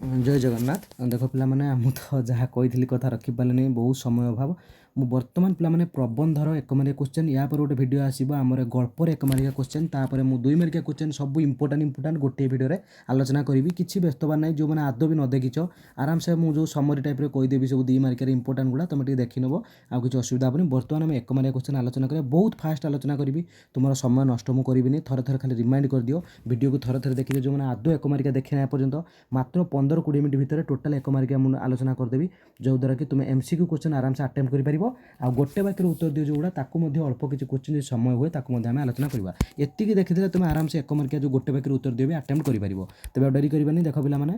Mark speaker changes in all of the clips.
Speaker 1: ଜୟ ଜଗନ୍ନାଥ। ଦେଖ ପିଲାମାନେ, ମୁଁ ତ ଯାହା କହିଥିଲି କଥା ରଖିପାରିଲିନି, ବହୁତ ସମୟ ଅଭାବ। ମୁଁ ବର୍ତ୍ତମାନ ପିଲାମାନେ ପ୍ରବନ୍ଧର 1 ମାର୍କିଆ କ୍ୱେଶ୍ଚିନ୍, ୟା ପରେ ଗୋଟେ ଭିଡ଼ିଓ ଆସିବ ଆମର ଗଳ୍ପର 1 ମାର୍କିଆ କ୍ୱେଶ୍ଚିନ୍, ତାପରେ ମୁଁ 2 ମାର୍କିଆ କ୍ୱେଶ୍ଚିନ୍ ସବୁ ଇମ୍ପୋର୍ଟାଣ୍ଟ ଗୋଟିଏ ଭିଡ଼ିଓରେ ଆଲୋଚନା କରିବି। କିଛି ବ୍ୟସ୍ତ ହେବାର ନାହିଁ। ଯେଉଁମାନେ ଆଦୌ ବି ନ ଦେଖିଛ, ଆରାମସେ ମୁଁ ଯେଉଁ ସମରି ଟାଇପ୍ରେ କହିଦେବି ସବୁ 2 ମାର୍କିଆର ଇମ୍ପୋର୍ଟାଣ୍ଟ ଗୁଡ଼ା, ତୁମେ ଟିକେ ଦେଖିନେବ, ଆଉ କିଛି ଅସୁବିଧା ହେବନି। ବର୍ତ୍ତମାନ ଆମେ 1 ମାର୍କିଆ କ୍ୱେଶ୍ଚିନ୍ ଆଲୋଚନା କରିବା। ବହୁତ ଫାଷ୍ଟ ଆଲୋଚନା କରିବି, ତୁମର ସମୟ ନଷ୍ଟ ମୁଁ କରିବିନି। ଥରେ ଥରେ ଖାଲି ରିମାଇଣ୍ଡ କରିଦିଅ, ଭିଡ଼ିଓକୁ ଥରେ ଥରେ ଦେଖିଦିଅ। ଯେଉଁମାନେ ଆଦୌ 1 ମାର୍କିଆ ଦେଖିନା ଏପର୍ଯ୍ୟନ୍ତ, ମାତ୍ର 15-20 ମିନିଟ୍ ଭିତରେ ଟୋଟାଲ 1 ମାର୍କିଆ ମୁଁ ଆଲୋଚନା କରିଦେବି, ଯେଉଁଦ୍ୱାରା କି ତୁମେ MCQ କ୍ୱେଶ୍ଚିନ୍ ଆରାମସେ ଆଟେମ୍ପ୍ଟ କରିପାରିବ। ଆଉ ଗୋଟେ ବାକ୍ୟର ଉତ୍ତର ଦିଅ ଯେଉଁଗୁଡ଼ା, ତାକୁ ମଧ୍ୟ ଅଳ୍ପ କିଛି କ୍ୱେଶ୍ଚିନ୍ ଯଦି ସମୟ ହୁଏ ତାକୁ ମଧ୍ୟ ଆମେ ଆଲୋଚନା କରିବା। ଏତିକି ଦେଖିଦେଲେ ତୁମେ ଆରାମସେ 1 ମାର୍କିଆ ଯେଉଁ ଗୋଟେ ବାକ୍ୟର ଉତ୍ତର ଦିଅ ବି ଆଟେମ୍ପ୍ଟ କରିପାରିବ। ତେବେ ଆଉ ଡେରି କରିବାନି। ଦେଖ ପିଲାମାନେ,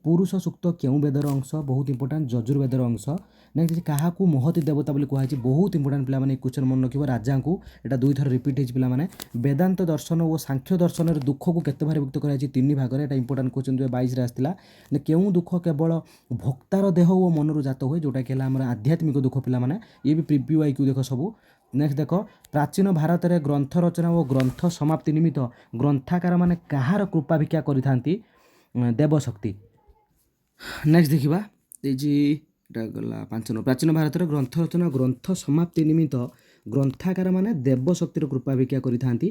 Speaker 1: ପୁରୁଷ ସୂକ୍ତ କେଉଁ ବେଦର ଅଂଶ? ବହୁତ ଇମ୍ପୋର୍ଟାଣ୍ଟ, ଯଜୁର୍ବେଦର ଅଂଶ। ନେକ୍ସଟ, କାହାକୁ ମହତୀ ଦେବତା ବୋଲି କୁହାଯାଇଛି? ବହୁତ ଇମ୍ପୋର୍ଟାଣ୍ଟ ପିଲାମାନେ, ଏହି କ୍ୱେଶ୍ଚିନ୍ ମନେ ରଖିବ। ରାଜାଙ୍କୁ। ଏଇଟା 2 ଥର ରିପିଟ୍ ହେଇଛି ପିଲାମାନେ। ବେଦାନ୍ତ ଦର୍ଶନ ଓ ସାଂଖ୍ୟ ଦର୍ଶନରେ ଦୁଃଖକୁ କେତେ ଭାଗରେ ବିଭକ୍ତ କରାଯାଇଛି? 3 ଭାଗରେ। ଏଇଟା ଇମ୍ପୋର୍ଟାଣ୍ଟ କ୍ୱେଶ୍ଚିନ୍ 2022ରେ ଆସିଥିଲା। କେଉଁ ଦୁଃଖ କେବଳ ଭକ୍ତାର ଦେହ ଓ ମନରୁ ଜାତ ହୁଏ? ଯେଉଁଟାକି ହେଲା ଆମର ଆଧ୍ୟାତ୍ମିକ ଦୁଃଖ ପିଲାମାନେ। ଇଏ ବି ପ୍ରିଭ୍ୟୁ ଆଇକ୍ୟୁ ଦେଖ ସବୁ। ନେକ୍ସଟ ଦେଖ, ପ୍ରାଚୀନ ଭାରତରେ ଗ୍ରନ୍ଥ ରଚନା ଓ ଗ୍ରନ୍ଥ ସମାପ୍ତି ନିମିତ୍ତ ଗ୍ରନ୍ଥାକାରମାନେ କାହାର କୃପା ଭିକ୍ଷା କରିଥାନ୍ତି? ଦେବଶକ୍ତି। ନେକ୍ସଟ ଦେଖିବା, ଏଇଜି ଏଇଟା ଗଲା 5 ନମ୍ବର। ପ୍ରାଚୀନ ଭାରତରେ ଗ୍ରନ୍ଥ ରଚନା ଓ ଗ୍ରନ୍ଥ ସମାପ୍ତି ନିମିତ୍ତ ଗ୍ରନ୍ଥାକାରମାନେ ଦେବଶକ୍ତିର କୃପା ଭିକ୍ଷା କରିଥାନ୍ତି।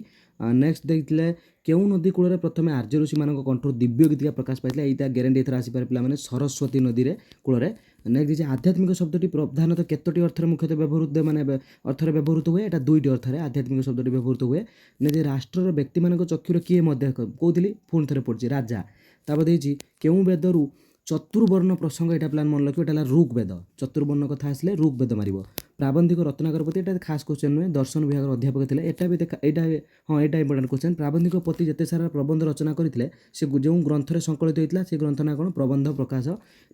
Speaker 1: ନେକ୍ସଟ ଦେଖିଥିଲେ, କେଉଁ ନଦୀ କୂଳରେ ପ୍ରଥମେ ଆର୍ଯ୍ୟ ଋଷିମାନଙ୍କ କଣ୍ଠରୁ ଦିବ୍ୟ ଗୀତିକା ପ୍ରକାଶ ପାଇଥିଲା? ଏଇଟା ଗ୍ୟାରେଣ୍ଟି ଏଥର ଆସିପାରେ ପିଲାମାନେ, ସରସ୍ୱତୀ ନଦୀରେ କୂଳରେ। ନେକ୍ସଟ ହେଉଛି, ଆଧ୍ୟାତ୍ମିକ ଶବ୍ଦଟି ପ୍ରଧାନତଃ କେତୋଟି ଅର୍ଥରେ ମୁଖ୍ୟତଃ ବ୍ୟବହୃତ ଅର୍ଥରେ ବ୍ୟବହୃତ ହୁଏ? ଏଇଟା 2ଟି ଅର୍ଥରେ ଆଧ୍ୟାତ୍ମିକ ଶବ୍ଦଟି ବ୍ୟବହୃତ ହୁଏ। ନେକ୍ସଟ, ରାଷ୍ଟ୍ରର ବ୍ୟକ୍ତିମାନଙ୍କ ଚକ୍ଷୁରେ କିଏ ମଧ୍ୟ କହୁଥିଲି, ପୁଣି ଥରେ ପଡ଼ିଛି, ରାଜା। ତାପରେ ଦେଇଛି, କେଉଁ ବେଦରୁ ଚତୁର୍ବର୍ଣ୍ଣ ପ୍ରସଙ୍ଗ? ଏଇଟା ପ୍ଲାନ୍ ମନେ ରଖିବ, ଏଇଟା ହେଲା ଋକ୍ ବେଦ। ଚତୁର୍ବର୍ଣ୍ଣ କଥା ଆସିଲେ ଋକ୍ ବେଦ ମାରିବ। ପ୍ରାବନ୍ଧିକ ରତ୍ନାକର ପତି, ଏଇଟା ଖାସ୍ କ୍ୱେଶ୍ଚିନ୍ ନୁହେଁ, ଦର୍ଶନ ବିଭାଗର ଅଧ୍ୟାପକ ଥିଲେ। ଏଇଟା ବି ଦେଖା, ଏଇଟା ଇମ୍ପୋର୍ଟାଣ୍ଟ କ୍ୱେଶ୍ଚିନ୍। ପ୍ରାବନ୍ଧିକ ପତି ଯେତେ ସାରା ପ୍ରବନ୍ଧ ରଚନା କରିଥିଲେ, ସେ ଯେଉଁ ଗ୍ରନ୍ଥରେ ସଂକଳିତ ହୋଇଥିଲା ସେ ଗ୍ରନ୍ଥ ନାଁ କ'ଣ? ପ୍ରବନ୍ଧ ପ୍ରକାଶ।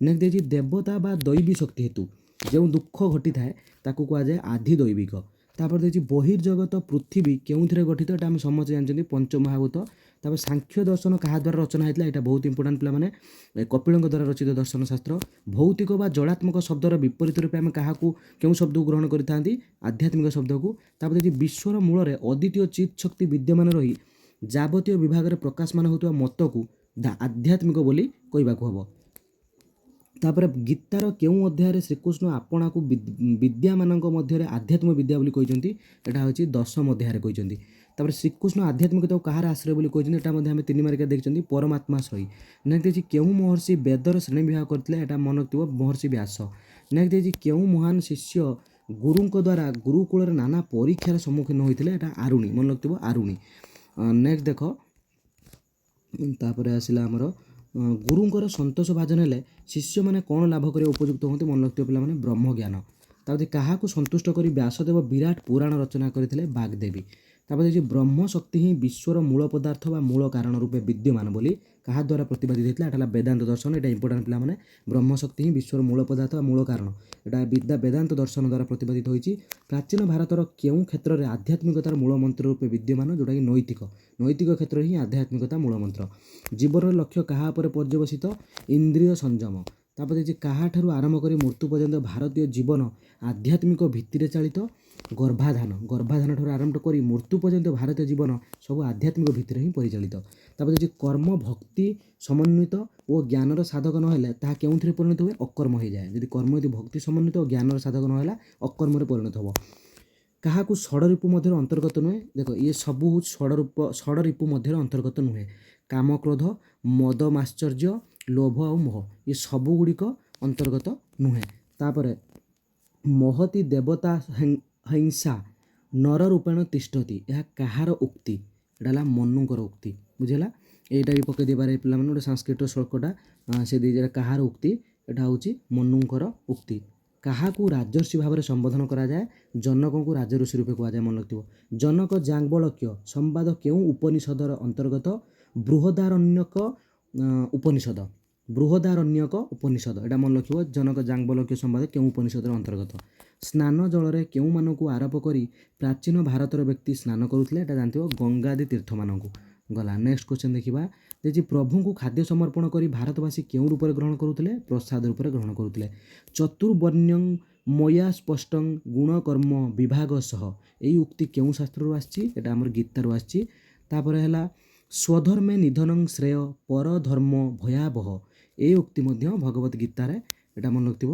Speaker 1: ନେକ୍ସଟ ଦେଇଛି, ଦେବତା ବା ଦୈବୀ ଶକ୍ତି ହେତୁ ଯେଉଁ ଦୁଃଖ ଘଟିଥାଏ ତାକୁ କୁହାଯାଏ ଆଧିଦୈବିକ। ତାପରେ ଦେଇଛି, ବହିର୍ଜଗତ ପୃଥିବୀ କେଉଁଥିରେ ଗଠିତ? ଏଇଟା ଆମେ ସମସ୍ତେ ଜାଣିଛନ୍ତି, ପଞ୍ଚମହାଭୂତ। ତାପରେ ସାଂଖ୍ୟ ଦର୍ଶନ କାହା ଦ୍ୱାରା ରଚନା ହେଇଥିଲା? ଏଇଟା ବହୁତ ଇମ୍ପୋର୍ଟାଣ୍ଟ ପିଲାମାନେ, କପିଳଙ୍କ ଦ୍ୱାରା ରଚିତ ଦର୍ଶନ ଶାସ୍ତ୍ର। ଭୌତିକ ବା ଜଳାତ୍ମକ ଶବ୍ଦର ବିପରୀତ ରୂପେ ଆମେ କାହାକୁ, କେଉଁ ଶବ୍ଦକୁ ଗ୍ରହଣ କରିଥାନ୍ତି? ଆଧ୍ୟାତ୍ମିକ ଶବ୍ଦକୁ। ତାପରେ ଯଦି ବିଶ୍ୱର ମୂଳରେ ଅଦ୍ୱିତୀୟ ଚିତ୍ ଶକ୍ତି ବିଦ୍ୟମାନ ରହି ଯାବତୀୟ ବିଭାଗରେ ପ୍ରକାଶମାନ ହେଉଥିବା ମତକୁ ଆଧ୍ୟାତ୍ମିକ ବୋଲି କହିବାକୁ ହେବ। ତାପରେ ଗୀତାର କେଉଁ ଅଧ୍ୟାୟରେ ଶ୍ରୀକୃଷ୍ଣ ଆପଣାକୁ ବିଦ୍ୟାମାନଙ୍କ ମଧ୍ୟରେ ଆଧ୍ୟାତ୍ମିକ ବିଦ୍ୟା ବୋଲି କହିଛନ୍ତି? ଏଇଟା ହେଉଛି 10ମ ଅଧ୍ୟାୟରେ କହିଛନ୍ତି। ତାପରେ ଶ୍ରୀକୃଷ୍ଣ ଆଧ୍ୟାତ୍ମିକତାକୁ କାହାର ଆଶ୍ରୟ ବୋଲି କହିଛନ୍ତି? ଏଇଟା ମଧ୍ୟ ଆମେ 3 ମାର୍କିଆ ଦେଖିଛନ୍ତି, ପରମାତ୍ମାଶ୍ରୟୀ। ନେକ୍ସଟ ଦେଇଛି, କେଉଁ ମହର୍ଷି ବେଦର ଶ୍ରେଣୀ ବିଭାଗ କରିଥିଲେ? ଏଇଟା ମନେ ରଖିଥିବ, ମହର୍ଷି ବ୍ୟାସ। ନେକ୍ସଟ ଦେଇଛି, କେଉଁ ମହାନ ଶିଷ୍ୟ ଗୁରୁଙ୍କ ଦ୍ୱାରା ଗୁରୁକୁଳରେ ନାନା ପରୀକ୍ଷାର ସମ୍ମୁଖୀନ ହୋଇଥିଲେ? ଏଇଟା ଆରୁଣି, ମନେ ରଖିଥିବ, ଆରୁଣି। ନେକ୍ସଟ ଦେଖ, ତାପରେ ଆସିଲା ଆମର ଗୁରୁଙ୍କର ସନ୍ତୋଷ ଭାଜନ ହେଲେ ଶିଷ୍ୟମାନେ କ'ଣ ଲାଭ କରିବା ଉପଯୁକ୍ତ ହୁଅନ୍ତି? ମନେ ରଖିଥିବ ପିଲାମାନେ, ବ୍ରହ୍ମଜ୍ଞାନ। ତାପରେ କାହାକୁ ସନ୍ତୁଷ୍ଟ କରି ବ୍ୟାସଦେବ ବିରାଟ ପୁରାଣ ରଚନା କରିଥିଲେ? ବାଗ୍ଦେବୀ। ତାପରେ ହେଉଛି, ବ୍ରହ୍ମ ଶକ୍ତି ହିଁ ବିଶ୍ୱର ମୂଳ ପଦାର୍ଥ ବା ମୂଳ କାରଣ ରୂପେ ବିଦ୍ୟମାନ ବୋଲି କାହା ଦ୍ୱାରା ପ୍ରତିପାଦିତ ହେଇଥିଲା? ଏଟା ହେଲା ବେଦାନ୍ତ ଦର୍ଶନ। ଏଇଟା ଇମ୍ପୋର୍ଟାଣ୍ଟ ପିଲାମାନେ, ବ୍ରହ୍ମ ଶକ୍ତି ହିଁ ବିଶ୍ୱର ମୂଳ ପଦାର୍ଥ ବା ମୂଳ କାରଣ, ଏଇଟା ବେଦାନ୍ତ ଦର୍ଶନ ଦ୍ୱାରା ପ୍ରତିପାଦିତ ହୋଇଛି। ପ୍ରାଚୀନ ଭାରତର କେଉଁ କ୍ଷେତ୍ରରେ ଆଧ୍ୟାତ୍ମିକତାର ମୂଳ ମନ୍ତ୍ର ରୂପେ ବିଦ୍ୟମାନ? ଯେଉଁଟାକି ନୈତିକ କ୍ଷେତ୍ରରେ ହିଁ ଆଧ୍ୟାତ୍ମିକତା ମୂଳ ମନ୍ତ୍ର। ଜୀବନର ଲକ୍ଷ୍ୟ କାହା ଉପରେ ପର୍ଯ୍ୟବସିତ? ଇନ୍ଦ୍ରିୟ ସଂଯମ। ତାପରେ ଦେଇଛି, କାହାଠାରୁ ଆରମ୍ଭ କରି ମୃତ୍ୟୁ ପର୍ଯ୍ୟନ୍ତ ଭାରତୀୟ ଜୀବନ ଆଧ୍ୟାତ୍ମିକ ଭିତ୍ତିରେ ଚାଳିତ? ଗର୍ଭାଧାନ ଠାରୁ ଆରମ୍ଭ କରି ମୃତ୍ୟୁ ପର୍ଯ୍ୟନ୍ତ ଭାରତୀୟ ଜୀବନ ସବୁ ଆଧ୍ୟାତ୍ମିକ ଭିତ୍ତିରେ ହିଁ ପରିଚାଳିତ। ତାପରେ ଦେଇଛି, କର୍ମ ଭକ୍ତି ସମନ୍ୱିତ ଓ ଜ୍ଞାନର ସାଧକ ନ ହେଲେ ତାହା କେଉଁଥିରେ ପରିଣତ ହୁଏ? ଅକର୍ମ ହୋଇଯାଏ। ଯଦି କର୍ମ ଯଦି ଭକ୍ତି ସମନ୍ୱିତ ଓ ଜ୍ଞାନର ସାଧକ ନ ହେଲା, ଅକର୍ମରେ ପରିଣତ ହେବ। କାହାକୁ ଷଡ଼ରିପୁ ମଧ୍ୟରେ ଅନ୍ତର୍ଗତ ନୁହେଁ? ଦେଖ, ଇଏ ସବୁ ହେଉଛି ଷଡ଼ରିପୁ ମଧ୍ୟରେ ଅନ୍ତର୍ଗତ ନୁହେଁ। କାମ, କ୍ରୋଧ, ମଦ, ମାଶ୍ଚର୍ଯ୍ୟ, ଲୋଭ ଆଉ ମୋହ, ଏ ସବୁ ଗୁଡ଼ିକ ଅନ୍ତର୍ଗତ ନୁହେଁ। ତାପରେ ମହତୀ ଦେବତା ହିଂସା ନର ରୂପେଣ ତିଷ୍ଠତି, ଏହା କାହାର ଉକ୍ତି? ଏଇଟା ହେଲା ମନୁଙ୍କର ଉକ୍ତି। ବୁଝିଲା? ଏଇଟା ବି ପକାଇ ଦେଇପାରେ ପିଲାମାନେ, ଗୋଟେ ସାଂସ୍କ୍ରିଟର ଶ୍ଳୋକଟା ସେ ଦେଇଯାଏ, କାହାର ଉକ୍ତି? ଏଇଟା ହେଉଛି ମନୁଙ୍କର ଉକ୍ତି। କାହାକୁ ରାଜର୍ଷି ଭାବରେ ସମ୍ବୋଧନ କରାଯାଏ? ଜନକଙ୍କୁ ରାଜಋଷି ରୂପେ କୁହାଯାଏ, ମନେ ରଖିଥିବ। ଜନକ ଯାଜ୍ଞବଲ୍କ୍ୟ ସମ୍ବାଦ କେଉଁ ଉପନିଷଦର ଅନ୍ତର୍ଗତ? ବୃହଦାରଣ୍ୟକ ଉପନିଷଦ। ଏଇଟା ମନେ ରଖିବ, ଜନକ ଯାଜ୍ଞବଲ୍କ୍ୟ ସମ୍ବାଦ କେଉଁ ଉପନିଷଦର ଅନ୍ତର୍ଗତ? ସ୍ନାନ ଜଳରେ କେଉଁମାନଙ୍କୁ ଆରୋପ କରି ପ୍ରାଚୀନ ଭାରତର ବ୍ୟକ୍ତି ସ୍ନାନ କରୁଥିଲେ? ଏଇଟା ଜାଣିଥିବ, ଗଙ୍ଗାଦି ତୀର୍ଥମାନଙ୍କୁ। ଗଲା, ନେକ୍ସଟ କ୍ୱେଶ୍ଚିନ୍ ଦେଖିବା। ଯେ ପ୍ରଭୁଙ୍କୁ ଖାଦ୍ୟ ସମର୍ପଣ କରି ଭାରତବାସୀ କେଉଁ ରୂପରେ ଗ୍ରହଣ କରୁଥିଲେ? ପ୍ରସାଦ ରୂପରେ ଗ୍ରହଣ କରୁଥିଲେ। ଚତୁର୍ବର୍ଣ୍ଣ୍ୟଂ ମୟା ସ୍ପଷ୍ଟଂ ଗୁଣ କର୍ମ ବିଭାଗ ସହ, ଏଇ ଉକ୍ତି କେଉଁ ଶାସ୍ତ୍ରରୁ ଆସିଛି? ଏଇଟା ଆମର ଗୀତାରୁ ଆସିଛି। ତାପରେ ହେଲା, ସ୍ୱଧର୍ମେ ନିଧନଂ ଶ୍ରେୟ ପରଧର୍ମ ଭୟାବହ। ଏ ଉକ୍ତି ମଧ୍ୟ ଭଗବତ ଗୀତାରେ, ଏଇଟା ମନେ ରଖିଥିବ,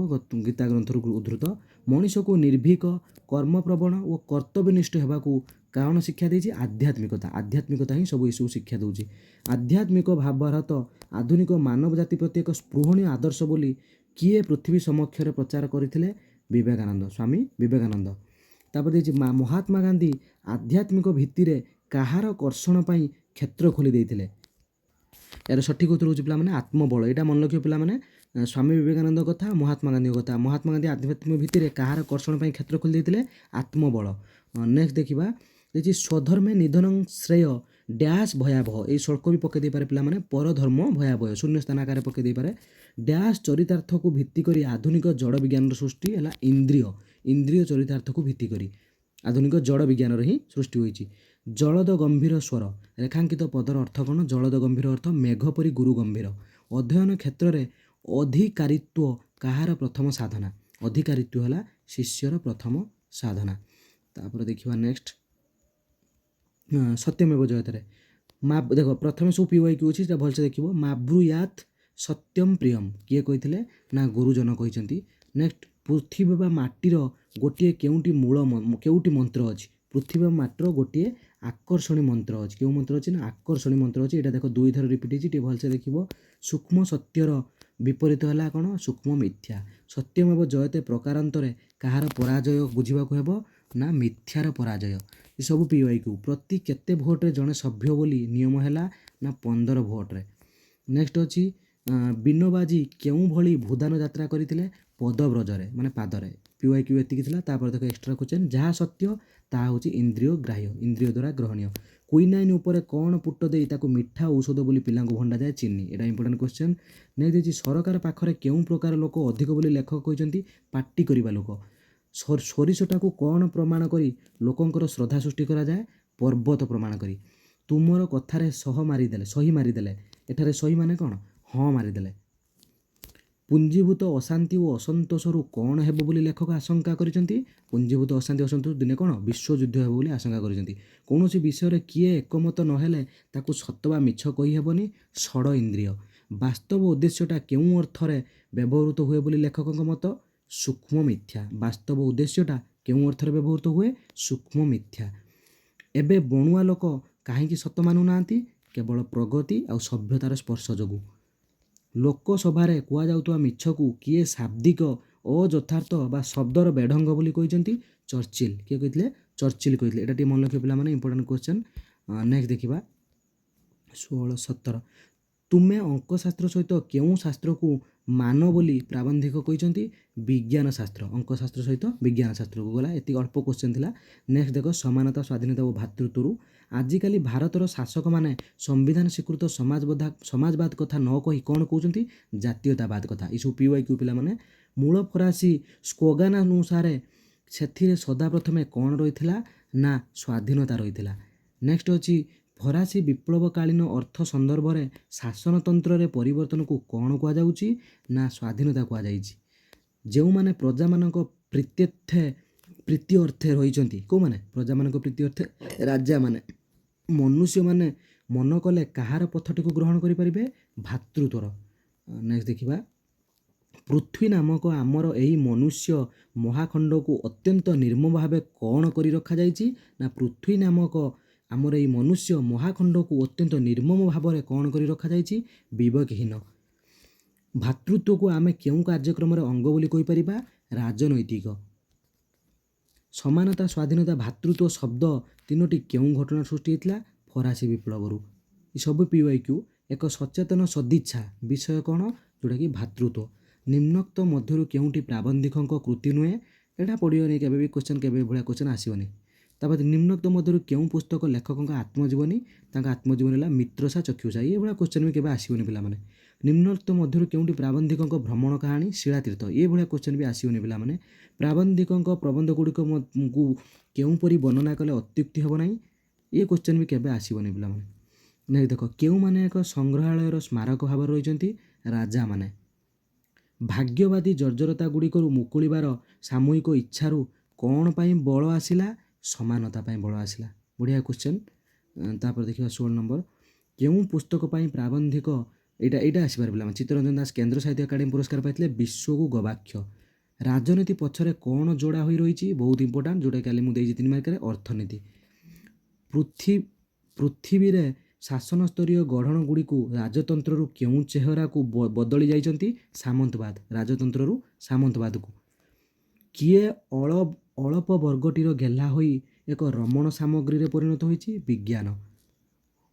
Speaker 1: ଗୀତା ଗ୍ରନ୍ଥରୁ ଉଦ୍ଧୃତ। ମଣିଷକୁ ନିର୍ଭୀକ, କର୍ମପ୍ରବଣ ଓ କର୍ତ୍ତବ୍ୟନିଷ୍ଠ ହେବାକୁ କାରଣ ଶିକ୍ଷା ଦେଇଛି ଆଧ୍ୟାତ୍ମିକତା। ଆଧ୍ୟାତ୍ମିକତା ହିଁ ସବୁ ଏସବୁ ଶିକ୍ଷା ଦେଉଛି। ଆଧ୍ୟାତ୍ମିକ ଭାରତ ଆଧୁନିକ ମାନବ ଜାତି ପ୍ରତି ଏକ ସ୍ପୃହଣୀୟ ଆଦର୍ଶ ବୋଲି କିଏ ପୃଥିବୀ ସମକ୍ଷରେ ପ୍ରଚାର କରିଥିଲେ? ବିବେକାନନ୍ଦ, ସ୍ୱାମୀ ବିବେକାନନ୍ଦ। ତାପରେ ଦେଇଛି ମହାତ୍ମା ଗାନ୍ଧୀ ଆଧ୍ୟାତ୍ମିକ ଭିତ୍ତିରେ କାହାର କର୍ଷଣ ପାଇଁ କ୍ଷେତ୍ର ଖୋଲି ଦେଇଥିଲେ? ଏହାର ସଠିକ ଉତ୍ତର ହେଉଛି ପିଲାମାନେ ଆତ୍ମବଳ। ଏଇଟା ମନେ ରଖିବ ପିଲାମାନେ, ସ୍ୱାମୀ ବିବେକାନନ୍ଦ କଥା, ମହାତ୍ମା ଗାନ୍ଧୀଙ୍କ କଥା। ମହାତ୍ମା ଗାନ୍ଧୀ ଆଧ୍ୟାତ୍ମିକ ଭିତ୍ତିରେ କାହାର କର୍ଷଣ ପାଇଁ କ୍ଷେତ୍ର ଖୋଲି ଦେଇଥିଲେ? ଆତ୍ମବଳ। ନେକ୍ସଟ ଦେଖିବା, ଦେଇଛି ସ୍ୱଧର୍ମେ ନିଧନଂ ଶ୍ରେୟ ଡ୍ୟାସ୍ ଭୟାବହ। ଏଇ ଶଳ୍କ ବି ପକାଇ ଦେଇପାରେ ପିଲାମାନେ, ପରଧର୍ମ ଭୟାବହ, ଶୂନ୍ୟ ସ୍ଥାନ ଆକାରରେ ପକାଇ ଦେଇପାରେ। ଡ୍ୟାସ୍ ଚରିତାର୍ଥକୁ ଭିତ୍ତି କରି ଆଧୁନିକ ଜଡ଼ ବିଜ୍ଞାନର ସୃଷ୍ଟି ହେଲା ଇନ୍ଦ୍ରିୟ ଚରିତାର୍ଥକୁ ଭିତ୍ତି କରି ଆଧୁନିକ ଜଡ଼ ବିଜ୍ଞାନର ହିଁ ସୃଷ୍ଟି ହୋଇଛି। ଜଳଦ ଗମ୍ଭୀର ସ୍ୱର, ରେଖାଙ୍କିତ ପଦର ଅର୍ଥ କ'ଣ? ଜଳଦ ଗମ୍ଭୀର ଅର୍ଥ ମେଘ ପରି ଗୁରୁ ଗମ୍ଭୀର। ଅଧ୍ୟୟନ କ୍ଷେତ୍ରରେ ଅଧିକାରିତ୍ୱ କାହାର ପ୍ରଥମ ସାଧନା? ଅଧିକାରିତ୍ୱ ହେଲା ଶିଷ୍ୟର ପ୍ରଥମ ସାଧନା। ତାପରେ ଦେଖିବା ନେକ୍ସଟ, ସତ୍ୟମେବ ଜୟତରେ। ଦେଖ ପ୍ରଥମେ ସବୁ PYQ ଅଛି, ସେଟା ଭଲସେ ଦେଖିବ। ମାବ୍ରୁୟାତ୍ ସତ୍ୟମ ପ୍ରିୟମ କିଏ କହିଥିଲେ? ନା ଗୁରୁଜନ କହିଛନ୍ତି। ନେକ୍ସଟ, ପୃଥିବୀ ବା ମାଟିର ଗୋଟିଏ କେଉଁଟି କେଉଁଟି ମନ୍ତ୍ର ଅଛି? ପୃଥିବୀ ବା ମାଟିର ଗୋଟିଏ ଆକର୍ଷଣୀ ମନ୍ତ୍ର ଅଛି। କେଉଁ ମନ୍ତ୍ର ଅଛି? ନା ଆକର୍ଷଣୀ ମନ୍ତ୍ର ଅଛି। ଏଇଟା ଦେଖ ଦୁଇଥର ରିପିଟ୍ ହେଇଛି, ଟିକେ ଭଲସେ ଦେଖିବ। ସୂକ୍ଷ୍ମ ସତ୍ୟର ବିପରୀତ ହେଲା କ'ଣ? ସୂକ୍ଷ୍ମ ମିଥ୍ୟା। ସତ୍ୟମେବ ଜୟତେ ପ୍ରକାରାନ୍ତରେ କାହାର ପରାଜୟ ବୁଝିବାକୁ ହେବ? ନା ମିଥ୍ୟାର ପରାଜୟ। ଏସବୁ PYQ। ପ୍ରତି କେତେ ଭୋଟରେ ଜଣେ ସଭ୍ୟ ବୋଲି ନିୟମ ହେଲା? ନା 15 ଭୋଟରେ। ନେକ୍ସଟ ଅଛି, ବିନୋବାଜୀ କେଉଁଭଳି ଭୂଦାନ ଯାତ୍ରା କରିଥିଲେ? ପଦବ୍ରଜରେ, ମାନେ ପାଦରେ। PYQ ଏତିକି ଥିଲା। ତାପରେ ଦେଖ ଏକ୍ସଟ୍ରା କ୍ୱେଶ୍ଚନ୍, ଯାହା ସତ୍ୟ ତାହା ହେଉଛି ଇନ୍ଦ୍ରିୟ ଗ୍ରାହ୍ୟ, ଇନ୍ଦ୍ରିୟ ଦ୍ୱାରା ଗ୍ରହଣୀୟ। କୁଇନାଇନ୍ ଉପରେ କ'ଣ ପୁଟ ଦେଇ ତାକୁ ମିଠା ଔଷଧ ବୋଲି ପିଲାଙ୍କୁ ଭଣ୍ଡାଯାଏ? ଚିନି। ଏଇଟା ଇମ୍ପୋର୍ଟାଣ୍ଟ କ୍ୱେଶ୍ଚନ୍। ନେକ୍ସଟ ଦେଇଛି, ସରକାର ପାଖରେ କେଉଁ ପ୍ରକାର ଲୋକ ଅଧିକ ବୋଲି ଲେଖକ କହିଛନ୍ତି? ପାଟି କରିବା ଲୋକ। ସୋରିଷଟାକୁ କ'ଣ ପ୍ରମାଣ କରି ଲୋକଙ୍କର ଶ୍ରଦ୍ଧା ସୃଷ୍ଟି କରାଯାଏ? ପର୍ବତ ପ୍ରମାଣ କରି। ତୁମର କଥାରେ ସହି ମାରିଦେଲେ। ଏଠାରେ ସହି ମାନେ କ'ଣ? ହଁ ମାରିଦେଲେ। ପୁଞ୍ଜୀଭୂତ ଅଶାନ୍ତି ଓ ଅସନ୍ତୋଷରୁ କ'ଣ ହେବ ବୋଲି ଲେଖକ ଆଶଙ୍କା କରିଛନ୍ତି? ପୁଞ୍ଜୀଭୂତ ଅଶାନ୍ତି ଅସନ୍ତୋଷ ଦିନେ କ'ଣ? ବିଶ୍ୱଯୁଦ୍ଧ ହେବ ବୋଲି ଆଶଙ୍କା କରିଛନ୍ତି। କୌଣସି ବିଷୟରେ କିଏ ଏକମତ ନହେଲେ ତାକୁ ସତ ବା ମିଛ କହିହେବନି? ଷଡ଼ ଇନ୍ଦ୍ରିୟ। ବାସ୍ତବ ଉଦ୍ଦେଶ୍ୟଟା କେଉଁ ଅର୍ଥରେ ବ୍ୟବହୃତ ହୁଏ ବୋଲି ଲେଖକଙ୍କ ମତ? ସୂକ୍ଷ୍ମ ମିଥ୍ୟା। ବାସ୍ତବ ଉଦ୍ଦେଶ୍ୟଟା କେଉଁ ଅର୍ଥରେ ବ୍ୟବହୃତ ହୁଏ? ସୂକ୍ଷ୍ମ ମିଥ୍ୟା। ଏବେ ବଣୁଆ ଲୋକ କାହିଁକି ସତ ମାନୁନାହାନ୍ତି? କେବଳ ପ୍ରଗତି ଆଉ ସଭ୍ୟତାର ସ୍ପର୍ଶ ଯୋଗୁଁ। ଲୋକସଭାରେ କୁହାଯାଉଥିବା ମିଛକୁ କିଏ ଶାବ୍ଦିକ ଅଯଥାର୍ଥ ବା ଶବ୍ଦର ବେଢଙ୍ଗ ବୋଲି କହିଛନ୍ତି? ଚର୍ଚ୍ଚିଲ୍। କିଏ କହିଥିଲେ? ଚର୍ଚ୍ଚିଲ୍ କହିଥିଲେ। ଏଇଟା ଟିକେ ମନେ ରଖିବ ପିଲାମାନେ, ଇମ୍ପୋର୍ଟାଣ୍ଟ କ୍ୱେଶ୍ଚନ୍। ନେକ୍ସଟ ଦେଖିବା 16-17। ତୁମେ ଅଙ୍କଶାସ୍ତ୍ର ସହିତ କେଉଁ ଶାସ୍ତ୍ରକୁ ମାନ ବୋଲି ପ୍ରାବନ୍ଧିକ କହିଛନ୍ତି? ବିଜ୍ଞାନ ଶାସ୍ତ୍ର। ଅଙ୍କଶାସ୍ତ୍ର ସହିତ ବିଜ୍ଞାନ ଶାସ୍ତ୍ରକୁ ଗଲା। ଏତିକି ଅଳ୍ପ କ୍ୱେଶ୍ଚନ୍ ଥିଲା। ନେକ୍ସଟ ଦେଖ, ସମାନତା ସ୍ୱାଧୀନତା ଓ ଭାତୃତ୍ୱରୁ। ଆଜିକାଲି ଭାରତର ଶାସକମାନେ ସମ୍ବିଧାନ ସ୍ୱୀକୃତ ସମାଜବାଦ କଥା ନ କହି କ'ଣ କହୁଛନ୍ତି? ଜାତୀୟତାବାଦ କଥା। ଏସବୁ PYQ ପିଲାମାନେ। ମୂଳ ଫରାସୀ ସ୍ଲୋଗାନ ଅନୁସାରେ ସେଥିରେ ସଦାପ୍ରଥମେ କ'ଣ ରହିଥିଲା? ନା ସ୍ୱାଧୀନତା ରହିଥିଲା। ନେକ୍ସଟ ଅଛି, ଫରାସୀ ବିପ୍ଳବକାଳୀନ ଅର୍ଥ ସନ୍ଦର୍ଭରେ ଶାସନତନ୍ତ୍ରରେ ପରିବର୍ତ୍ତନକୁ କ'ଣ କୁହାଯାଉଛି? ନା ସ୍ୱାଧୀନତା କୁହାଯାଇଛି। ଯେଉଁମାନେ ପ୍ରଜାମାନଙ୍କ ପ୍ରୀତି ଅର୍ଥେ ରହିଛନ୍ତି, କେଉଁମାନେ? ପ୍ରଜାମାନଙ୍କ ପ୍ରୀତି ଅର୍ଥେ ରାଜାମାନେ। ମନୁଷ୍ୟମାନେ ମନ କଲେ କାହାର ପଥଟିକୁ ଗ୍ରହଣ କରିପାରିବେ? ଭାତୃତ୍ୱର। ନେକ୍ସଟ ଦେଖିବା, ପୃଥ୍ୱୀ ନାମକ ଆମର ଏହି ମନୁଷ୍ୟ ମହାଖଣ୍ଡକୁ ଅତ୍ୟନ୍ତ ନିର୍ମମ ଭାବେ କ'ଣ କରି ରଖାଯାଇଛି? ନା ପୃଥ୍ୱୀ ନାମକ ଆମର ଏହି ମନୁଷ୍ୟ ମହାଖଣ୍ଡକୁ ଅତ୍ୟନ୍ତ ନିର୍ମମ ଭାବରେ କ'ଣ କରି ରଖାଯାଇଛି? ବିବେକହୀନ। ଭାତୃତ୍ୱକୁ ଆମେ କେଉଁ କାର୍ଯ୍ୟକ୍ରମରେ ଅଙ୍ଗ ବୋଲି କହିପାରିବା? ରାଜନୈତିକ। ସମାନତା, ସ୍ୱାଧୀନତା, ଭାତୃତ୍ୱ ଶବ୍ଦ ତିନୋଟି କେଉଁ ଘଟଣା ସୃଷ୍ଟି ହୋଇଥିଲା? ଫରାସୀ ବିପ୍ଳବରୁ। ଏସବୁ PYQ। ଏକ ସଚେତନ ସଦିଚ୍ଛା ବିଷୟ କ'ଣ? ଯେଉଁଟାକି ଭାତୃତ୍ୱ। ନିମ୍ନୋକ୍ତ ମଧ୍ୟରୁ କେଉଁଟି ପ୍ରାବନ୍ଧିକଙ୍କ କୃତି ନୁହେଁ? ଏଇଟା ପଡ଼ିବନି କେବେ ବି କ୍ୱେଶ୍ଚନ୍, କେବେ ଭଳିଆ କ୍ୱେଶ୍ଚନ୍ ଆସିବନି। ତାପରେ ନିମ୍ନୋକ୍ତ ମଧ୍ୟରୁ କେଉଁ ପୁସ୍ତକ ଲେଖକଙ୍କ ଆତ୍ମଜୀବନୀ? ତାଙ୍କ ଆତ୍ମଜୀବନୀ ହେଲା ମିତ୍ରସା ଚକ୍ଷୁଷା। ଏଇଭଳିଆ କ୍ୱେଶ୍ଚନ୍ ବି କେବେ ଆସିବନି ପିଲାମାନେ। ନିମ୍ନୋକ୍ତ ମଧ୍ୟରୁ କେଉଁଟି ପ୍ରାବନ୍ଧିକଙ୍କ ଭ୍ରମଣ କାହାଣୀ? ଶିଳାତୀର୍ଥ। ଏଇଭଳିଆ କ୍ୱେଶ୍ଚନ୍ ବି ଆସିବନି ପିଲାମାନେ। ପ୍ରାବନ୍ଧିକଙ୍କ ପ୍ରବନ୍ଧଗୁଡ଼ିକୁ କେଉଁପରି ବର୍ଣ୍ଣନା କଲେ ଅତ୍ୟୁକ୍ତି ହେବ ନାହିଁ? ଏ କ୍ୱେଶ୍ଚନ୍ ବି କେବେ ଆସିବନି ପିଲାମାନେ। ନେକ୍ସଟ ଦେଖ, କେଉଁମାନେ ଏକ ସଂଗ୍ରହାଳୟର ସ୍ମାରକ ଭାବରେ ରହିଛନ୍ତି? ରାଜାମାନେ। ଭାଗ୍ୟବାଦୀ ଜର୍ଜରତା ଗୁଡ଼ିକରୁ ମୁକୁଳିବାର ସାମୂହିକ ଇଚ୍ଛାରୁ କ'ଣ ପାଇଁ ବଳ ଆସିଲା? ସମାନତା ପାଇଁ ବଳ ଆସିଲା। ବଢ଼ିଆ କ୍ୱେଶ୍ଚନ୍। ତାପରେ ଦେଖିବା 16 ନମ୍ବର, କେଉଁ ପୁସ୍ତକ ପାଇଁ ପ୍ରାବନ୍ଧିକ ଏଇଟା ଆସିପାରେ ପିଲାମାନେ ଚିତ୍ତରଞ୍ଜନ ଦାସ କେନ୍ଦ୍ର ସାହିତ୍ୟ ଏକାଡେମୀ ପୁରସ୍କାର ପାଇଥିଲେ ବିଶ୍ୱକୁ ଗବାକ୍ଷ। ରାଜନୀତି ପଛରେ କ'ଣ ଯୋଡ଼ା ହୋଇ ରହିଛି ବହୁତ ଇମ୍ପୋର୍ଟାଣ୍ଟ ଯେଉଁଟା କାଲି ମୁଁ ଦେଇଛି 3 ମାର୍କରେ ଅର୍ଥନୀତି। ପୃଥିବୀରେ ଶାସନସ୍ତରୀୟ ଗଢ଼ଣଗୁଡ଼ିକୁ ରାଜତନ୍ତ୍ରରୁ କେଉଁ ଚେହେରାକୁ ବଦଳି ଯାଇଛନ୍ତି ସାମନ୍ତବାଦ ରାଜତନ୍ତ୍ରରୁ ସାମନ୍ତବାଦକୁ। କିଏ ଅଳପ ବର୍ଗଟିର ଗେହ୍ଲା ହୋଇ ଏକ ରମଣ ସାମଗ୍ରୀରେ ପରିଣତ ହୋଇଛି ବିଜ୍ଞାନ।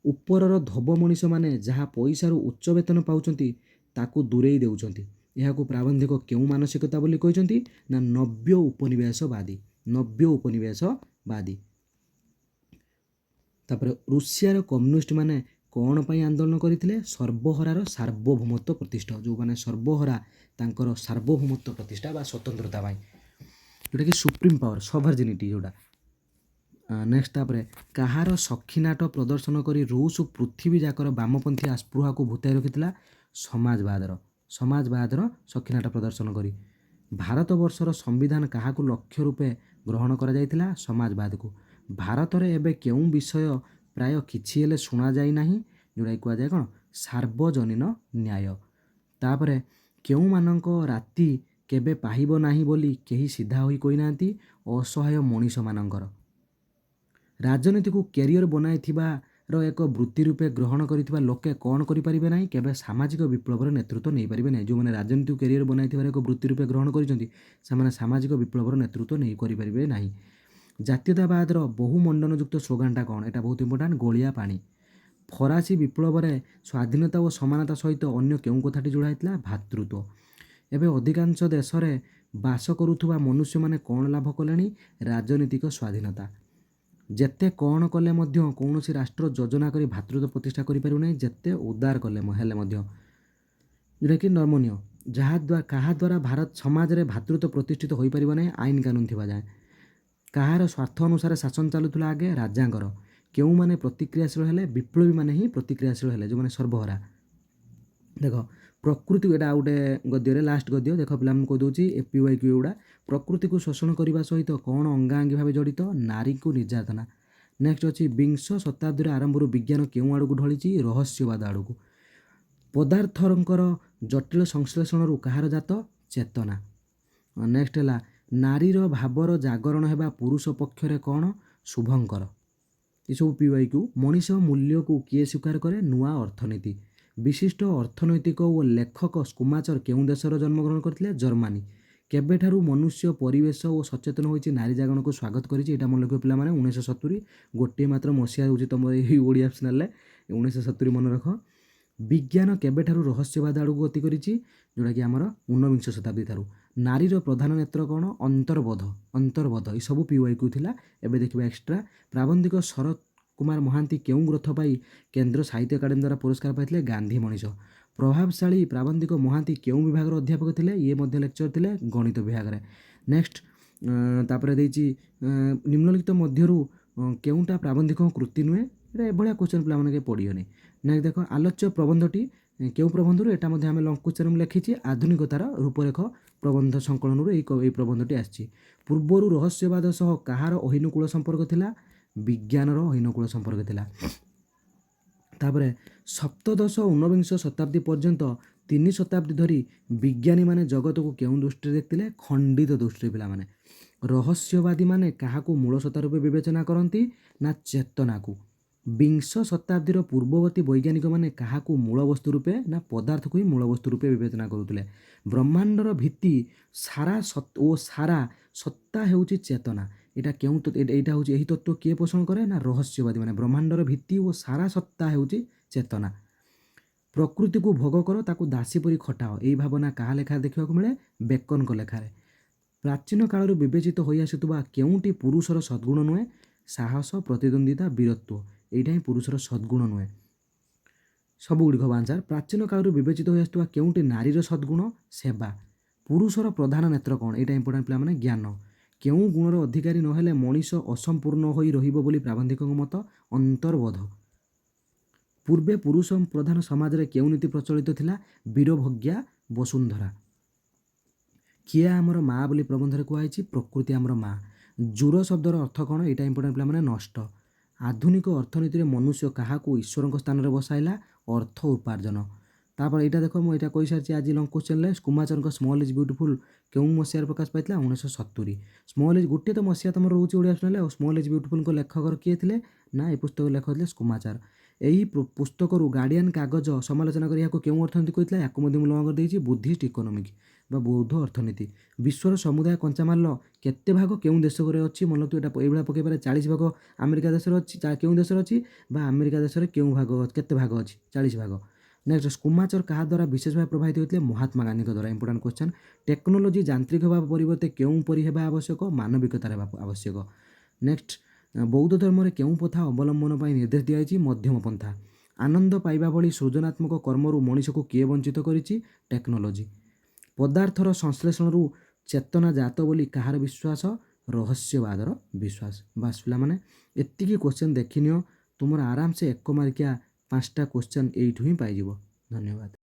Speaker 1: ଉପରର ଧୋବ ମଣିଷମାନେ ଯାହା ପଇସାରୁ ଉଚ୍ଚ ବେତନ ପାଉଛନ୍ତି ତାକୁ ଦୂରେଇ ଦେଉଛନ୍ତି। ଏହାକୁ ପ୍ରାବନ୍ଧିକ କେଉଁ ମାନସିକତା ବୋଲି କହିଛନ୍ତି ନା ନବ୍ୟ ଉପନିବେଶବାଦୀ। ତାପରେ ରୁଷିଆର କମ୍ୟୁନିଷ୍ଟ ମାନେ କ'ଣ ପାଇଁ ଆନ୍ଦୋଳନ କରିଥିଲେ ସର୍ବହରାର ସାର୍ବଭୌମତ୍ୱ ପ୍ରତିଷ୍ଠା। ଯେଉଁମାନେ ସର୍ବହରା ତାଙ୍କର ସାର୍ବଭୌମତ୍ୱ ପ୍ରତିଷ୍ଠା ବା ସ୍ୱତନ୍ତ୍ରତା ପାଇଁ ଯେଉଁଟାକି ସୁପ୍ରିମ୍ ପାୱାର ସଭର୍ଜିନିଟି ଯେଉଁଟା। ନେକ୍ସଟ ତାପରେ କାହାର ସଖିନାଟ ପ୍ରଦର୍ଶନ କରି ରୁଷ ପୃଥିବୀ ଯାକର ବାମପନ୍ଥୀ ଆସ୍ପୃହାକୁ ଭୂତାଇ ରଖିଥିଲା ସମାଜବାଦର ସଖିନାଟ ପ୍ରଦର୍ଶନ କରି। ଭାରତବର୍ଷର ସମ୍ବିଧାନ କାହାକୁ ଲକ୍ଷ୍ୟ ରୂପେ ଗ୍ରହଣ କରାଯାଇଥିଲା ସମାଜବାଦକୁ। ଭାରତରେ ଏବେ କେଉଁ ବିଷୟ ପ୍ରାୟ କିଛି ହେଲେ ଶୁଣାଯାଇ ନାହିଁ ଯେଉଁଟାକି କୁହାଯାଏ କ'ଣ ସାର୍ବଜନୀନ ନ୍ୟାୟ। ତାପରେ କେଉଁମାନଙ୍କ ରାତି କେବେ ପାହିବ ନାହିଁ ବୋଲି କେହି ସିଧା ହୋଇ କହିନାହାନ୍ତି ଅସହାୟ ମଣିଷମାନଙ୍କର। ରାଜନୀତିକୁ କ୍ୟାରିୟର ବନାଇଥିବାର ଏକ ବୃତ୍ତି ରୂପେ ଗ୍ରହଣ କରିଥିବା ଲୋକେ କ'ଣ କରିପାରିବେ ନାହିଁ କେବେ ସାମାଜିକ ବିପ୍ଳବର ନେତୃତ୍ୱ ନେଇପାରିବେ ନାହିଁ। ଯେଉଁମାନେ ରାଜନୀତିକୁ କ୍ୟାରିୟର ବନାଇଥିବାର ଏକ ବୃତ୍ତି ରୂପେ ଗ୍ରହଣ କରିଛନ୍ତି ସେମାନେ ସାମାଜିକ ବିପ୍ଳବର ନେତୃତ୍ୱ ନେଇ କରିପାରିବେ ନାହିଁ। ଜାତୀୟତାବାଦର ବହୁମଣ୍ଡନଯୁକ୍ତ ସ୍ଲୋଗାନଟା କ'ଣ ଏଇଟା ବହୁତ ଇମ୍ପୋର୍ଟାଣ୍ଟ ଗୋଳିଆ ପାଣି। ଫରାସୀ ବିପ୍ଳବରେ ସ୍ୱାଧୀନତା ଓ ସମାନତା ସହିତ ଅନ୍ୟ କେଉଁ କଥାଟି ଯୋଡ଼ା ହେଇଥିଲା ଭାତୃତ୍ୱ। ଏବେ ଅଧିକାଂଶ ଦେଶରେ ବାସ କରୁଥିବା ମନୁଷ୍ୟମାନେ କ'ଣ ଲାଭ କଲେଣି ରାଜନୈତିକ ସ୍ୱାଧୀନତା। ଯେତେ କ'ଣ କଲେ ମଧ୍ୟ କୌଣସି ରାଷ୍ଟ୍ର ଯୋଜନା କରି ଭାତୃତ୍ୱ ପ୍ରତିଷ୍ଠା କରିପାରିବ ନାହିଁ ଯେତେ ଉଦାର କଲେ ହେଲେ ମଧ୍ୟ ଯେଉଁଟାକି ନର୍ମନୀୟ। କାହା ଦ୍ୱାରା ଭାରତ ସମାଜରେ ଭାତୃତ୍ୱ ପ୍ରତିଷ୍ଠିତ ହୋଇପାରିବ ନାହିଁ ଆଇନ କାନୁନ ଥିବା ଯାଏଁ। କାହାର ସ୍ୱାର୍ଥ ଅନୁସାରେ ଶାସନ ଚାଲୁଥିଲା ଆଗେ ରାଜାଙ୍କର। କେଉଁମାନେ ପ୍ରତିକ୍ରିୟାଶୀଳ ହେଲେ ବିପ୍ଳବୀମାନେ ହିଁ ପ୍ରତିକ୍ରିୟାଶୀଳ ହେଲେ ଯେଉଁମାନେ ସର୍ବହରା। ଦେଖ ପ୍ରକୃତି ଏଇଟା ଆଉ ଗୋଟେ ଗଦ୍ୟରେ ଲାଷ୍ଟ ଗଦ୍ୟ ଦେଖ ପିଲାମାନଙ୍କୁ କହିଦେଉଛି APYQ ଏଗୁଡ଼ା। ପ୍ରକୃତିକୁ ଶୋଷଣ କରିବା ସହିତ କ'ଣ ଅଙ୍ଗାଅଙ୍ଗୀ ଭାବେ ଜଡ଼ିତ ନାରୀକୁ ନିର୍ଯାତନା। ନେକ୍ସଟ ଅଛି ବିଂଶ ଶତାବ୍ଦୀର ଆରମ୍ଭରୁ ବିଜ୍ଞାନ କେଉଁ ଆଡ଼କୁ ଢଳିଛି ରହସ୍ୟବାଦ ଆଡ଼କୁ। ପଦାର୍ଥଙ୍କର ଜଟିଳ ସଂଶ୍ଳେଷଣରୁ କାହାର ଜାତ ଚେତନା। ନେକ୍ସଟ ହେଲା ନାରୀର ଭାବର ଜାଗରଣ ହେବା ପୁରୁଷ ପକ୍ଷରେ କ'ଣ ଶୁଭଙ୍କର। ଏସବୁ PYQ। ମଣିଷ ମୂଲ୍ୟକୁ କିଏ ସ୍ୱୀକାର କରେ ନୂଆ ଅର୍ଥନୀତି। ବିଶିଷ୍ଟ ଅର୍ଥନୈତିକ ଓ ଲେଖକ ସ୍କୁମାଚର କେଉଁ ଦେଶର ଜନ୍ମଗ୍ରହଣ କରିଥିଲେ ଜର୍ମାନୀ। କେବେଠାରୁ ମନୁଷ୍ୟ ପରିବେଶ ଓ ସଚେତନ ହୋଇଛି ନାରୀ ଜାଗରଣକୁ ସ୍ୱାଗତ କରିଛି ଏଇଟା ମନେ ରଖିବ ପିଲାମାନେ 1970 ଗୋଟିଏ ମାତ୍ର ମସିହା ହେଉଛି ତୁମର ଏହି ଓଡ଼ିଆ ଅପସନାଲରେ 1970 ମନେ ରଖ। ବିଜ୍ଞାନ କେବେଠାରୁ ରହସ୍ୟବାଦ ଆଡ଼କୁ ଗତି କରିଛି ଯେଉଁଟାକି ଆମର ଊନବିଂଶ ଶତାବ୍ଦୀ ଠାରୁ। ନାରୀର ପ୍ରଧାନ ନେତ୍ର କ'ଣ ଅନ୍ତର୍ବୋଧ ଏସବୁ PYQ ଥିଲା। ଏବେ ଦେଖିବା ଏକ୍ସଟ୍ରା ପ୍ରାବନ୍ଧିକ ଶରତ କୁମାର ମହାନ୍ତି କେଉଁ ଗ୍ରନ୍ଥ ପାଇଁ କେନ୍ଦ୍ର ସାହିତ୍ୟ ଏକାଡେମୀ ଦ୍ୱାରା ପୁରସ୍କାର ପାଇଥିଲେ ଗାନ୍ଧୀ ମଣିଷ। ପ୍ରଭାବଶାଳୀ ପ୍ରାବନ୍ଧିକ ମହାନ୍ତି କେଉଁ ବିଭାଗର ଅଧ୍ୟାପକ ଥିଲେ ଇଏ ମଧ୍ୟ ଲେକ୍ଚର ଥିଲେ ଗଣିତ ବିଭାଗରେ। ନେକ୍ସଟ ତାପରେ ଦେଇଛି ନିମ୍ନଲିଖିତ ମଧ୍ୟରୁ କେଉଁଟା ପ୍ରାବନ୍ଧିକଙ୍କ କୃତି ନୁହେଁ ଏଇଟା ଏଭଳିଆ କ୍ୱେଶ୍ଚନ୍ ପିଲାମାନେ କେବେ ପଡ଼ିବନି। ନେକ୍ସଟ ଦେଖ ଆଲୋଚ୍ୟ ପ୍ରବନ୍ଧଟି କେଉଁ ପ୍ରବନ୍ଧରୁ ଏଇଟା ମଧ୍ୟ ଆମେ ଲଙ୍ଗ କ୍ୱେଶ୍ଚନ୍ ମୁଁ ଲେଖିଛି ଆଧୁନିକତାର ରୂପରେଖ ପ୍ରବନ୍ଧ ସଂକଳନରୁ ଏଇ ପ୍ରବନ୍ଧଟି ଆସିଛି। ପୂର୍ବରୁ ରହସ୍ୟବାଦ ସହ କାହାର ଅହିନକୂଳ ସମ୍ପର୍କ ଥିଲା ବିଜ୍ଞାନର ଅହିନକୂଳ ସମ୍ପର୍କ ଥିଲା। ତାପରେ ସପ୍ତଦଶ ଊନବିଂଶ ଶତାବ୍ଦୀ ପର୍ଯ୍ୟନ୍ତ 3 ଶତାବ୍ଦୀ ଧରି ବିଜ୍ଞାନୀମାନେ ଜଗତକୁ କେଉଁ ଦୃଷ୍ଟିରେ ଦେଖିଥିଲେ ଖଣ୍ଡିତ ଦୃଷ୍ଟିରେ ପିଲାମାନେ। ରହସ୍ୟବାଦୀମାନେ କାହାକୁ ମୂଳସତ୍ତା ରୂପେ ବିବେଚନା କରନ୍ତି ନା ଚେତନାକୁ। ବିଂଶ ଶତାବ୍ଦୀର ପୂର୍ବବର୍ତ୍ତୀ ବୈଜ୍ଞାନିକମାନେ କାହାକୁ ମୂଳବସ୍ତୁ ରୂପେ ନା ପଦାର୍ଥକୁ ହିଁ ମୂଳବସ୍ତୁ ରୂପେ ବିବେଚନା କରୁଥିଲେ। ବ୍ରହ୍ମାଣ୍ଡର ଭିତ୍ତି ସାରା ସତ୍ତା ହେଉଛି ଚେତନା। ଏଇଟା ଏଇଟା ହେଉଛି ଏହି ତତ୍ତ୍ୱ କିଏ ପୋଷଣ କରେ ନା ରହସ୍ୟବାଦୀ ମାନେ। ବ୍ରହ୍ମାଣ୍ଡର ଭିତ୍ତି ଓ ସାରା ସତ୍ତା ହେଉଛି ଚେତନା। ପ୍ରକୃତିକୁ ଭୋଗ କର ତାକୁ ଦାସୀ ପରି ଖଟାଅ ଏହି ଭାବନା କାହା ଲେଖାରେ ଦେଖିବାକୁ ମିଳେ ବେକନଙ୍କ ଲେଖାରେ। ପ୍ରାଚୀନ କାଳରୁ ବିବେଚିତ ହୋଇ ଆସୁଥିବା କେଉଁଟି ପୁରୁଷର ସଦ୍ଗୁଣ ନୁହେଁ ସାହସ ପ୍ରତିଦ୍ୱନ୍ଦିତା ବୀରତ୍ୱ ଏଇଟା ହିଁ ପୁରୁଷର ସଦ୍ଗୁଣ ନୁହେଁ। ସବୁଗୁଡ଼ିକ ଆନ୍ସାର। ପ୍ରାଚୀନ କାଳରୁ ବିବେଚିତ ହୋଇ ଆସୁଥିବା କେଉଁଟି ନାରୀର ସଦ୍ଗୁଣ ସେବା। ପୁରୁଷର ପ୍ରଧାନ ନେତ୍ର କ'ଣ ଏଇଟା ଇମ୍ପୋର୍ଟାଣ୍ଟ ପିଲାମାନେ ଜ୍ଞାନ। କେଉଁ ଗୁଣର ଅଧିକାରୀ ନହେଲେ ମଣିଷ ଅସମ୍ପୂର୍ଣ୍ଣ ହୋଇ ରହିବ ବୋଲି ପ୍ରାବନ୍ଧିକଙ୍କ ମତ ଅନ୍ତର୍ବୋଧ। ପୂର୍ବେ ପୁରୁଷ ପ୍ରଧାନ ସମାଜରେ କେଉଁ ନୀତି ପ୍ରଚଳିତ ଥିଲା ବୀରଭୋଗ୍ୟା ବସୁନ୍ଧରା। କିଏ ଆମର ମା ବୋଲି ପ୍ରବନ୍ଧରେ କୁହାଯାଇଛି ପ୍ରକୃତି ଆମର ମା। ଜୁର ଶବ୍ଦର ଅର୍ଥ କ'ଣ ଏଇଟା ଇମ୍ପୋର୍ଟାଣ୍ଟ ପିଲାମାନେ ନଷ୍ଟ। ଆଧୁନିକ ଅର୍ଥନୀତିରେ ମନୁଷ୍ୟ କାହାକୁ ଈଶ୍ୱରଙ୍କ ସ୍ଥାନରେ ବସାଇଲା? ଅର୍ଥ ଉପାର୍ଜନ। ତାପରେ ଏଇଟା ଦେଖ ମୁଁ ଏଇଟା କହିସାରିଛି ଆଜି ଲଙ୍ଗ କ୍ୱେଶ୍ଚନରେ। କୁମାରଙ୍କ ସ୍ମଲ୍ ଇଜ୍ ବ୍ୟୁଟିଫୁଲ୍ କେଉଁ ମସିହାରେ ପ୍ରକାଶ ପାଇଥିଲା? 1970। ସ୍ମଲ୍ ଇଜ୍ ଗୋଟିଏ ତ ମସିହା ତମର ରହୁଛି ଓଡ଼ିଆ ଚ୍ୟାନେଲରେ। ଆଉ ସ୍ମଲ୍ ଇଜ୍ ବ୍ୟୁଟିଫୁଲ୍ଙ୍କ ଲେଖକ କିଏ ଥିଲେ? ନା ଏ ପୁସ୍ତକ ଲେଖକ ଥିଲେ କୁମାଚାର। ଏହି ପୁସ୍ତକରୁ ଗାର୍ଡ଼ିଆନ୍ କାଗଜ ସମାଲୋଚନା କରି ଏହାକୁ କେଉଁ ଅର୍ଥନୀତି କହିଥିଲା? ୟାକୁ ମଧ୍ୟ ମୁଁ ଲଙ୍ଗ କରିଦେଇଛି ବୁଦ୍ଧିଷ୍ଟ ଇକୋନୋମିକ୍ ବା ବୌଦ୍ଧ ଅର୍ଥନୀତି। ବିଶ୍ୱର ସମୁଦାୟ କଞ୍ଚାମାଲ କେତେ ଭାଗ କେଉଁ ଦେଶରେ ଅଛି? ମନେ ତୁ ଏଇଟା ଏଇଭଳିଆ ପକାଇ ପାରେ। 40 ଭାଗ ଆମେରିକା ଦେଶରେ ଅଛି। କେଉଁ ଦେଶରେ ଅଛି? ବା ଆମେରିକା ଦେଶରେ କେଉଁ ଭାଗ କେତେ ଭାଗ ଅଛି? 40 ଭାଗ। ନେକ୍ସଟ, କୁମାଚର କାହା ଦ୍ୱାରା ବିଶେଷ ଭାବେ ପ୍ରଭାବିତ ହୋଇଥିଲେ? ମହାତ୍ମା ଗାନ୍ଧୀଙ୍କ ଦ୍ୱାରା। Important question. ଟେକ୍ନୋଲୋଜି ଯାନ୍ତ୍ରିକ ହେବା ପରିବର୍ତ୍ତେ କେଉଁ ପରି ହେବା ଆବଶ୍ୟକ? ମାନବିକତାର ହେବା ଆବଶ୍ୟକ। ନେକ୍ସଟ, ବୌଦ୍ଧ ଧର୍ମରେ କେଉଁ ପନ୍ଥା ଅବଲମ୍ବନ ପାଇଁ ନିର୍ଦ୍ଦେଶ ଦିଆଯାଇଛି? ମଧ୍ୟମ ପନ୍ଥା। ଆନନ୍ଦ ପାଇବା ଭଳି ସୃଜନାତ୍ମକ କର୍ମରୁ ମଣିଷକୁ କିଏ ବଞ୍ଚିତ କରିଛି? ଟେକ୍ନୋଲୋଜି। ପଦାର୍ଥର ସଂଶ୍ଳେଷଣରୁ ଚେତନା ଜାତ ବୋଲି କାହାର ବିଶ୍ୱାସ? ରହସ୍ୟବାଦର ବିଶ୍ୱାସ। ବାସ୍ ପିଲାମାନେ ଏତିକି କ୍ୱେଶ୍ଚନ୍ ଦେଖିନିଅ, ତୁମର ଆରାମସେ 1 ମାର୍କିଆ 5ଟା କ୍ୱେଶ୍ଚନ୍ ଏଇଠୁ ହିଁ ପାଇଯିବ। ଧନ୍ୟବାଦ।